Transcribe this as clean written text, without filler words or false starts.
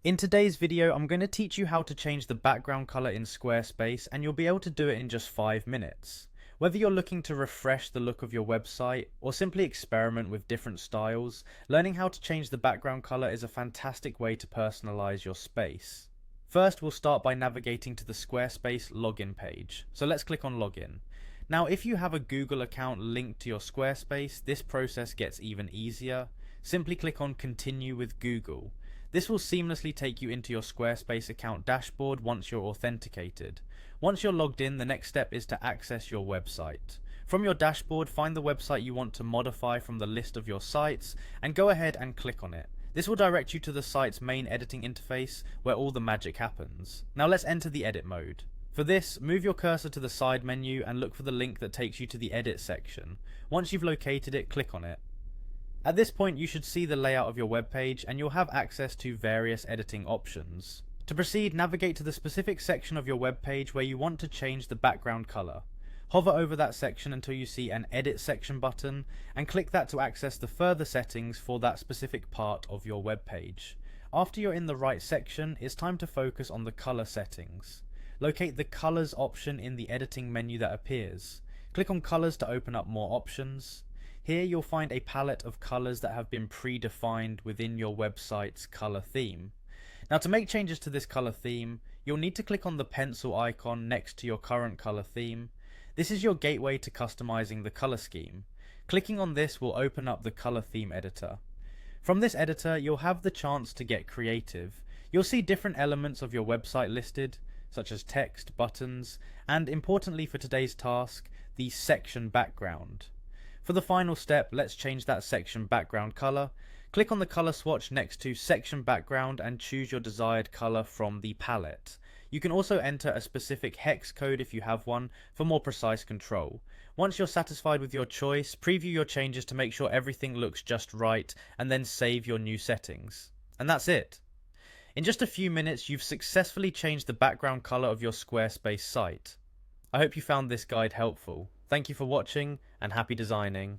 In today's video, I'm going to teach you how to change the background color in Squarespace, and you'll be able to do it in just 5 minutes. Whether you're looking to refresh the look of your website or simply experiment with different styles, learning how to change the background color is a fantastic way to personalize your space. First, we'll start by navigating to the Squarespace login page. So let's click on login. Now, if you have a Google account linked to your Squarespace, this process gets even easier. Simply click on Continue with Google. This will seamlessly take you into your Squarespace account dashboard once you're authenticated. Once you're logged in, the next step is to access your website. From your dashboard, find the website you want to modify from the list of your sites and go ahead and click on it. This will direct you to the site's main editing interface where all the magic happens. Now let's enter the edit mode. For this, move your cursor to the side menu and look for the link that takes you to the edit section. Once you've located it, click on it. At this point, you should see the layout of your web page and you'll have access to various editing options. To proceed, navigate to the specific section of your web page where you want to change the background color. Hover over that section until you see an Edit section button and click that to access the further settings for that specific part of your web page. After you're in the right section, it's time to focus on the color settings. Locate the colors option in the editing menu that appears. Click on colors to open up more options. Here you'll find a palette of colors that have been predefined within your website's color theme. Now, to make changes to this color theme, you'll need to click on the pencil icon next to your current color theme. This is your gateway to customizing the color scheme. Clicking on this will open up the color theme editor. From this editor, you'll have the chance to get creative. You'll see different elements of your website listed, such as text, buttons, and importantly for today's task, the section background. For the final step, let's change that section background color. Click on the color swatch next to section background and choose your desired color from the palette. You can also enter a specific hex code if you have one for more precise control. Once you're satisfied with your choice, preview your changes to make sure everything looks just right and then save your new settings. And that's it. In just a few minutes, you've successfully changed the background color of your Squarespace site. I hope you found this guide helpful. Thank you for watching and happy designing.